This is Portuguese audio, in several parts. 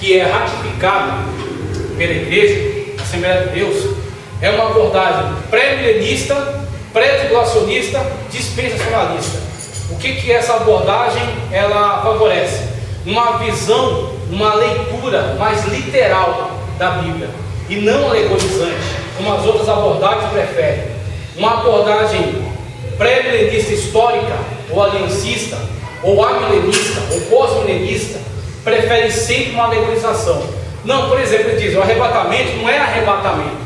que é ratificada pela Igreja, a Assembleia de Deus, é uma abordagem pré-milenista, pré-tribulacionista, dispensacionalista. O que essa abordagem ela favorece? Uma visão, uma leitura mais literal da Bíblia e não alegorizante, como as outras abordagens preferem. Uma abordagem pré-milenista histórica, ou aliancista, ou amilenista, ou pós-milenista, prefere sempre uma alegorização. Não, por exemplo, ele diz, o arrebatamento não é arrebatamento.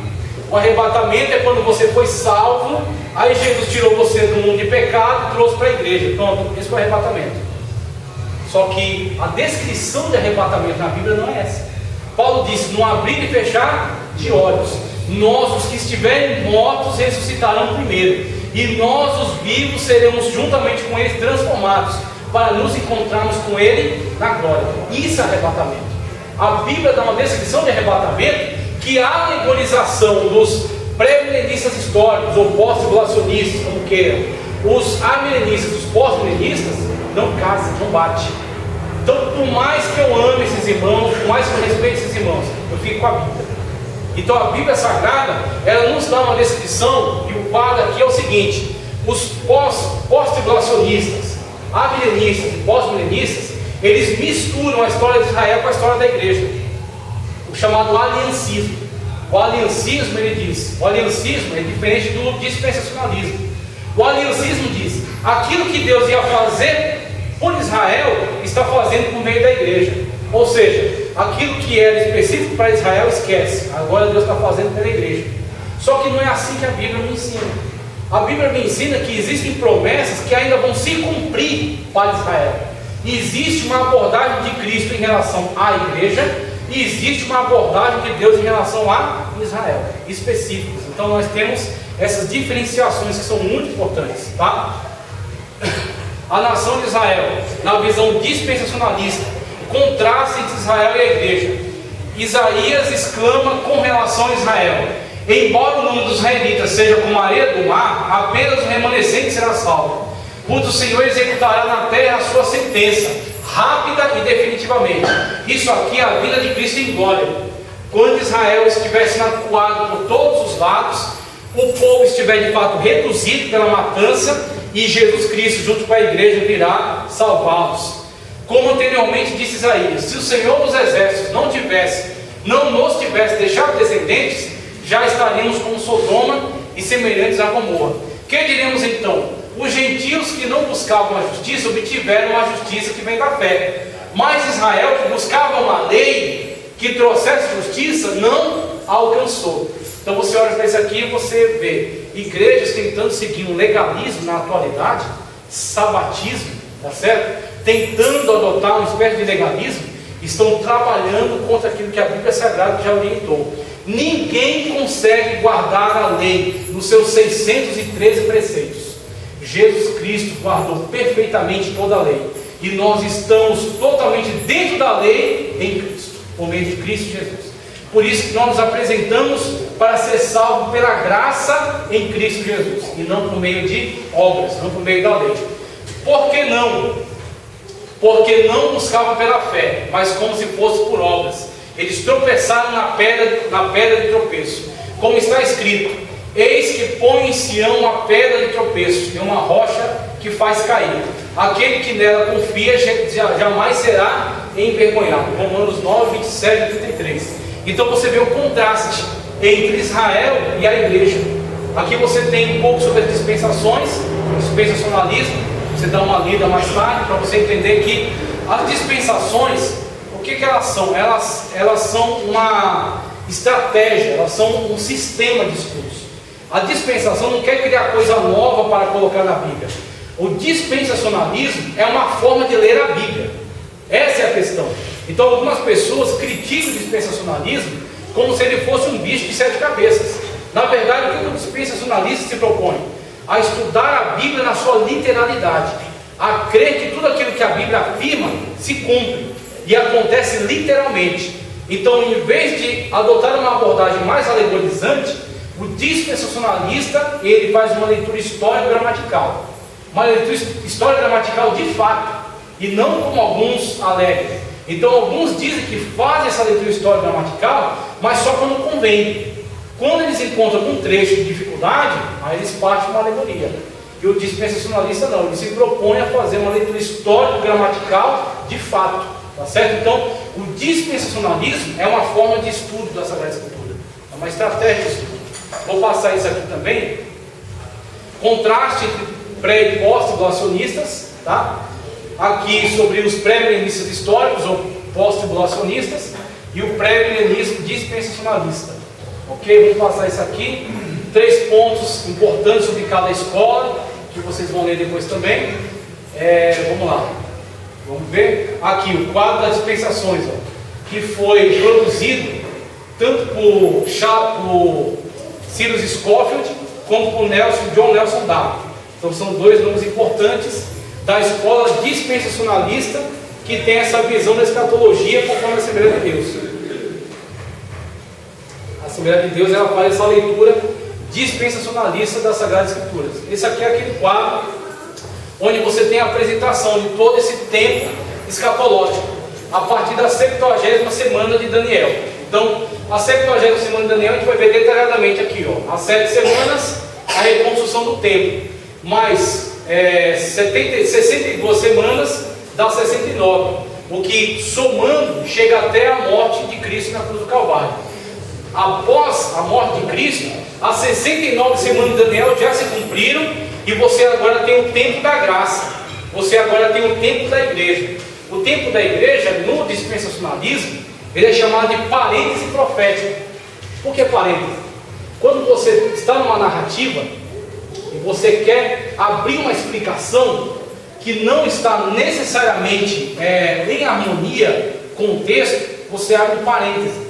O arrebatamento é quando você foi salvo, aí Jesus tirou você do mundo de pecado e trouxe para a igreja. Pronto, esse foi o arrebatamento. Só que a descrição de arrebatamento na Bíblia não é essa. Paulo disse, no abrir e fechar de olhos, nós, os que estiverem mortos, ressuscitarão primeiro, e nós, os vivos, seremos juntamente com eles transformados, para nos encontrarmos com ele na glória. Isso é arrebatamento. A Bíblia dá uma descrição de arrebatamento que a alegorização dos pré-milenistas históricos, ou pós-tribulacionistas, como queiram, os amilenistas, os pós-milenistas, não casam, não bate. Então, por mais que eu ame esses irmãos, por mais que eu respeite esses irmãos, eu fico com a Bíblia. Então, a Bíblia Sagrada, ela nos dá uma descrição, e o quadro aqui é o seguinte: os pós-tribulacionistas, amilenistas e pós-milenistas, eles misturam a história de Israel com a história da igreja, o chamado aliancismo. O aliancismo, ele diz, o aliancismo é diferente do dispensacionalismo. O aliancismo diz, aquilo que Deus ia fazer por Israel, está fazendo por meio da igreja. Ou seja, aquilo que era específico para Israel, esquece. Agora Deus está fazendo pela igreja. Só que não é assim que a Bíblia me ensina. A Bíblia me ensina que existem promessas que ainda vão se cumprir para Israel. Existe uma abordagem de Cristo em relação à igreja, e existe uma abordagem de Deus em relação a Israel, específicas. Então nós temos essas diferenciações que são muito importantes, tá? A nação de Israel, na visão dispensacionalista, contrasta entre Israel e a igreja. Isaías exclama com relação a Israel: embora o número dos israelitas seja como a areia do mar, apenas o remanescente será salvo, pois o Senhor executará na terra a sua sentença, rápida e definitivamente. Isso aqui é a vinda de Cristo em glória. Quando Israel estiver sendo acuado por todos os lados, o povo estiver de fato reduzido pela matança, e Jesus Cristo junto com a igreja virá salvá-los. Como anteriormente disse Isaías, se o Senhor dos exércitos não nos tivesse deixado descendentes, já estaríamos como Sodoma e semelhantes a Gomorra. Que diremos então? Os gentios que não buscavam a justiça obtiveram a justiça que vem da fé, mas Israel, que buscava uma lei que trouxesse justiça, não alcançou. Então você olha para isso aqui e você vê igrejas tentando seguir um legalismo na atualidade, sabatismo, tá certo? Tentando adotar uma espécie de legalismo, estão trabalhando contra aquilo que a Bíblia Sagrada já orientou. Ninguém consegue guardar a lei nos seus 613 preceitos. Jesus Cristo guardou perfeitamente toda a lei, e nós estamos totalmente dentro da lei em Cristo, por meio de Cristo Jesus. Por isso que nós nos apresentamos para ser salvos pela graça em Cristo Jesus, e não por meio de obras, não por meio da lei. Por que não? Porque não buscavam pela fé, mas como se fosse por obras. Eles tropeçaram na pedra de tropeço, como está escrito: eis que põe em Sião a pedra de tropeço, e uma rocha que faz cair. Aquele que nela confia jamais será envergonhado. Romanos 9, 27 e 33. Então você vê o contraste entre Israel e a igreja. Aqui você tem um pouco sobre as dispensações, o dispensacionalismo. Você dá uma lida mais tarde para você entender que as dispensações, o que elas são? Elas são uma estratégia, elas são um sistema de estudos. A dispensação não quer criar coisa nova para colocar na Bíblia. O dispensacionalismo é uma forma de ler a Bíblia. Essa é a questão. Então algumas pessoas criticam o dispensacionalismo como se ele fosse um bicho de 7 cabeças. Na verdade, o que o dispensacionalista se propõe? A estudar a Bíblia na sua literalidade, a crer que tudo aquilo que a Bíblia afirma se cumpre e acontece literalmente. Então, em vez de adotar uma abordagem mais alegorizante, o dispensacionalista, ele faz uma leitura histórico-gramatical, uma leitura histórico-gramatical de fato, e não como alguns alegam. Então alguns dizem que fazem essa leitura histórica gramatical, mas só quando convém. Quando eles encontram algum trecho de dificuldade, aí eles partem uma alegoria. E o dispensacionalista não, ele se propõe a fazer uma leitura histórico-gramatical de fato, tá certo? Então, o dispensacionalismo é uma forma de estudo da Sagrada Escritura, é uma estratégia de estudo. Vou passar isso aqui também. Contraste entre pré e pós-tribulacionistas, tá? Aqui sobre os pré-milenistas históricos ou pós-tribulacionistas e o pré-milenismo dispensacionalista. Ok? Vamos passar isso aqui. 3 pontos importantes sobre cada escola, que vocês vão ler depois também. Vamos lá. Vamos ver aqui o quadro das dispensações, ó, que foi produzido tanto por Cyrus Scofield como por John Nelson Darby. Então são 2 nomes importantes da escola dispensacionalista que tem essa visão da escatologia conforme a Assembleia de Deus. A Assembleia de Deus ela faz essa leitura dispensacionalista das Sagradas Escrituras. Esse aqui é aquele quadro onde você tem a apresentação de todo esse tempo escatológico a partir da 70ª semana de Daniel. Então, a 70ª semana de Daniel a gente vai ver detalhadamente aqui, ó, as 7 semanas, a reconstrução do templo, mais 62 semanas das 69, o que somando chega até a morte de Cristo na cruz do Calvário. Após a morte de Cristo, as 69 semanas de Daniel já se cumpriram e você agora tem o tempo da graça, você agora tem o tempo da igreja. O tempo da igreja, no dispensacionalismo, ele é chamado de parêntese profético. Por que parêntese? Quando você está numa narrativa e você quer abrir uma explicação que não está necessariamente em harmonia com o texto, você abre um parêntese.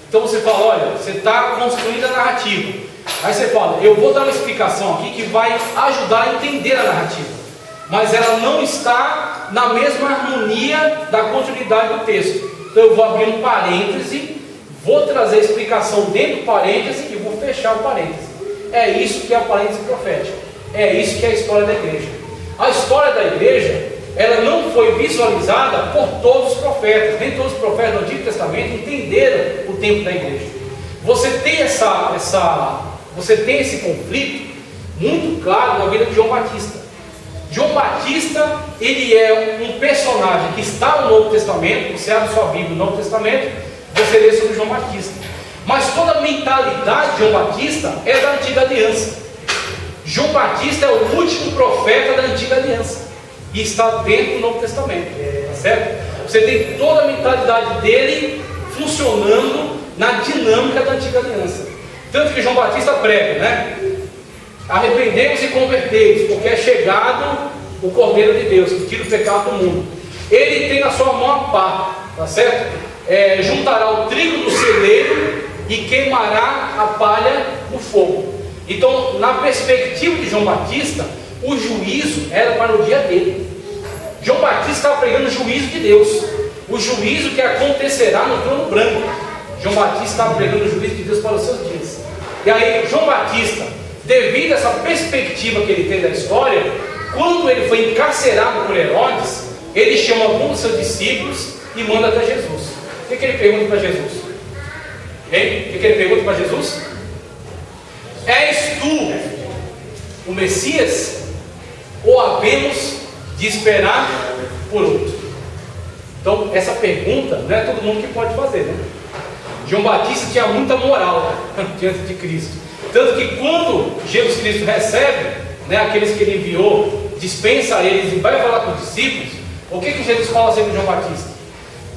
Então você fala, olha, você está construindo a narrativa. Aí você fala, eu vou dar uma explicação aqui que vai ajudar a entender a narrativa, mas ela não está na mesma harmonia da continuidade do texto. Então eu vou abrir um parêntese, vou trazer a explicação dentro do parêntese e vou fechar o parêntese. É isso que é a parêntese profética. É isso que é a história da igreja. A história da igreja, ela não foi visualizada por todos os profetas. Nem todos os profetas do Antigo Testamento entenderam o tempo da igreja. Você tem esse conflito muito claro na vida de João Batista. João Batista, ele é um personagem que está no Novo Testamento. Você abre sua Bíblia no Novo Testamento, você lê sobre João Batista. Mas toda a mentalidade de João Batista é da Antiga Aliança. João Batista é o último profeta da Antiga Aliança e está dentro do Novo Testamento, tá certo? Você tem toda a mentalidade dele funcionando na dinâmica da Antiga Aliança. Tanto que João Batista prega, né? Arrependemos e convertemos, porque é chegado o Cordeiro de Deus, que tira o pecado do mundo. Ele tem na sua mão a pá, tá certo? Juntará o trigo no celeiro e queimará a palha no fogo. Então, na perspectiva de João Batista, o juízo era para o dia dele. João Batista estava pregando o juízo de Deus, o juízo que acontecerá no trono branco. João Batista estava pregando o juízo de Deus para os seus dias. E aí, João Batista, devido a essa perspectiva que ele tem da história, quando ele foi encarcerado por Herodes, ele chama alguns dos seus discípulos e manda até Jesus. O que ele pergunta para Jesus? Hein? O que ele pergunta para Jesus? És tu o Messias? Ou havemos de esperar por outro? Então, essa pergunta não é todo mundo que pode fazer, né? João Batista tinha muita moral diante de Cristo. Tanto que quando Jesus Cristo recebe, né, aqueles que ele enviou, dispensa eles e vai falar com os discípulos, o que Jesus fala sempre de João Batista?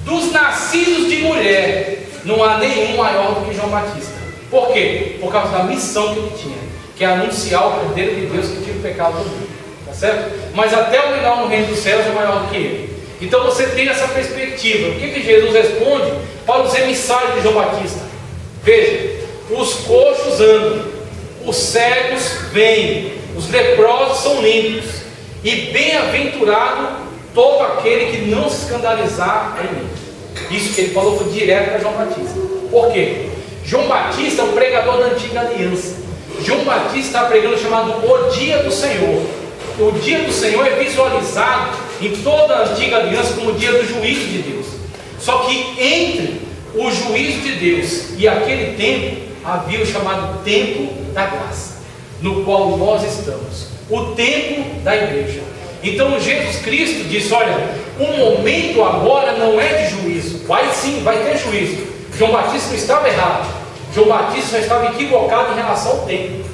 Dos nascidos de mulher, não há nenhum maior do que João Batista. Por quê? Por causa da missão que ele tinha, que é anunciar o Cordeiro de Deus que tira o pecado do mundo. Tá certo? Mas até o menor no reino dos céus é maior do que ele. Então você tem essa perspectiva. O que Jesus responde para os emissários de João Batista? Veja, os coxos andam, os cegos veem, os leprosos são limpos, e bem-aventurado todo aquele que não se escandalizar em mim. Isso que ele falou foi direto para João Batista. Por quê? João Batista é o pregador da Antiga Aliança. João Batista está pregando o chamado O Dia do Senhor. O Dia do Senhor é visualizado em toda a Antiga Aliança como o dia do juízo de Deus. Só que entre o juízo de Deus e aquele tempo, havia o chamado tempo da graça, no qual nós estamos, o tempo da igreja. Então Jesus Cristo disse: olha, o momento agora não é de juízo, vai sim, vai ter juízo. João Batista não estava errado, João Batista só estava equivocado em relação ao tempo.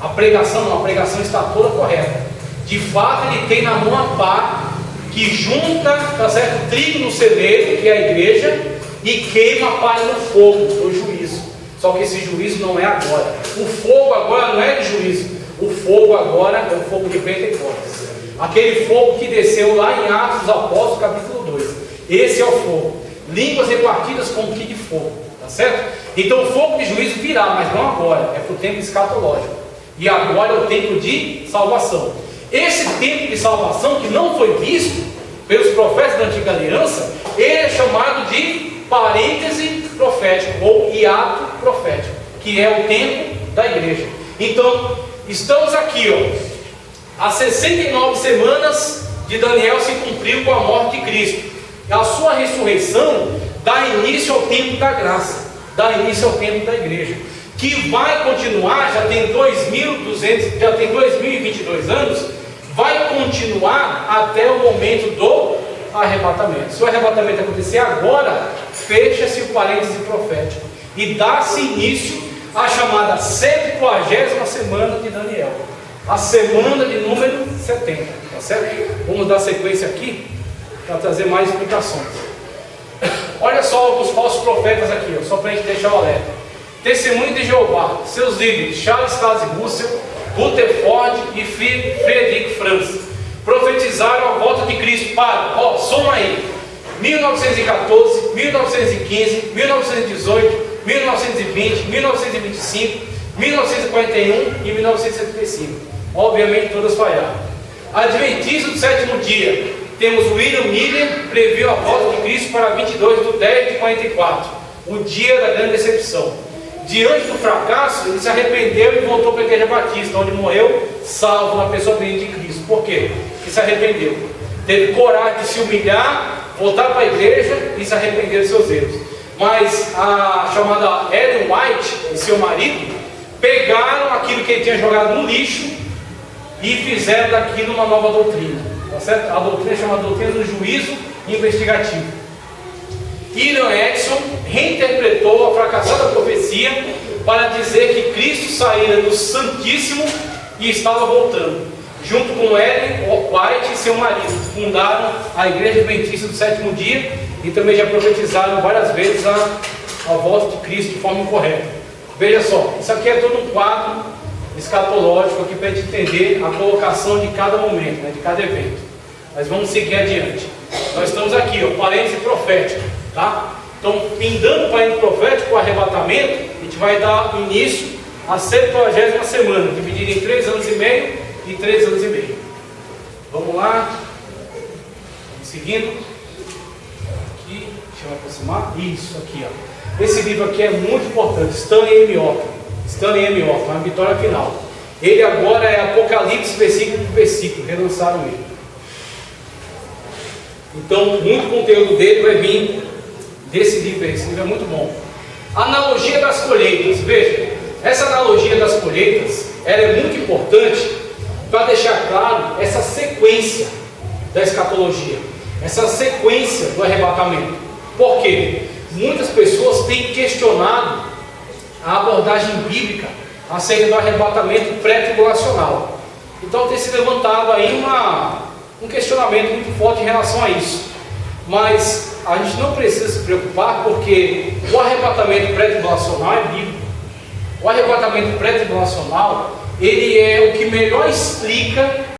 A pregação está toda correta. De fato, ele tem na mão a pá que junta, tá certo, trigo no celeiro, que é a igreja, e queima a palha no fogo, o juízo. Só que esse juízo não é agora. O fogo agora não é de juízo. O fogo agora é o fogo de Pentecostes. Aquele fogo que desceu lá em Atos dos Apóstolos, capítulo 2. Esse é o fogo. Línguas repartidas como que de fogo. Tá certo? Então o fogo de juízo virá, mas não agora. É para o tempo escatológico. E agora é o tempo de salvação. Esse tempo de salvação que não foi visto pelos profetas da antiga aliança, ele é chamado de parêntese profético ou hiato profético, que é o tempo da igreja. Então, estamos aqui, há 69 semanas de Daniel se cumpriu com a morte de Cristo. A sua ressurreição dá início ao tempo da graça, dá início ao tempo da igreja, que vai continuar, já tem 2022 anos, vai continuar até o momento do arrebatamento. Se o arrebatamento acontecer agora, fecha-se o parêntese profético e dá-se início à chamada 70ª semana de Daniel, a semana de número 70, tá certo? Vamos dar sequência aqui para trazer mais explicações. Olha só os falsos profetas aqui, só para a gente deixar o alerta. Testemunho de Jeová, seus líderes Charles Taze Russell, Rutherford e Frederick Franz profetizaram a volta de Cristo para, soma aí, 1914, 1915, 1918, 1920, 1925, 1941 e 1975. Obviamente todas falharam. Adventista do sétimo dia, temos William Miller, previu a volta de Cristo para 22/10/44, o dia da grande decepção. Diante do fracasso, ele se arrependeu e voltou para a Igreja Batista, onde morreu salvo na pessoa de Cristo. Por quê? Ele se arrependeu, teve coragem de se humilhar, voltar para a igreja e se arrepender de seus erros. Mas a chamada Ellen White e seu marido pegaram aquilo que ele tinha jogado no lixo e fizeram daquilo uma nova doutrina, tá certo? A doutrina chama doutrina do juízo investigativo. William Edson reinterpretou a fracassada profecia para dizer que Cristo saíra do Santíssimo e estava voltando. Junto com Ellen White e seu marido, fundaram a Igreja Adventista do Sétimo Dia e também já profetizaram várias vezes a volta de Cristo de forma incorreta. Veja só, isso aqui é todo um quadro escatológico aqui para a gente entender a colocação de cada momento, de cada evento. Mas vamos seguir adiante. Nós estamos aqui, parêntese profético, tá? Então, findando o parêntese profético, o arrebatamento, a gente vai dar início à 70ª semana, dividida em 3 anos e meio e 3 anos e meio. Vamos lá, vamos seguindo. Aqui, deixa eu aproximar. Isso aqui, Esse livro aqui é muito importante. Stanley M. Orton, a vitória final. Ele agora é Apocalipse, versículo por versículo. Relançaram ele. Então, muito conteúdo dele vai vir desse livro aí. Esse livro é muito bom. Analogia das colheitas. Veja, essa analogia das colheitas, ela é muito importante para deixar claro essa sequência da escatologia, essa sequência do arrebatamento. Por quê? Muitas pessoas têm questionado a abordagem bíblica acerca do arrebatamento pré-tribulacional. Então tem se levantado aí um questionamento muito forte em relação a isso. Mas a gente não precisa se preocupar, porque o arrebatamento pré-tribulacional é bíblico. O arrebatamento pré-tribulacional, ele é o que melhor explica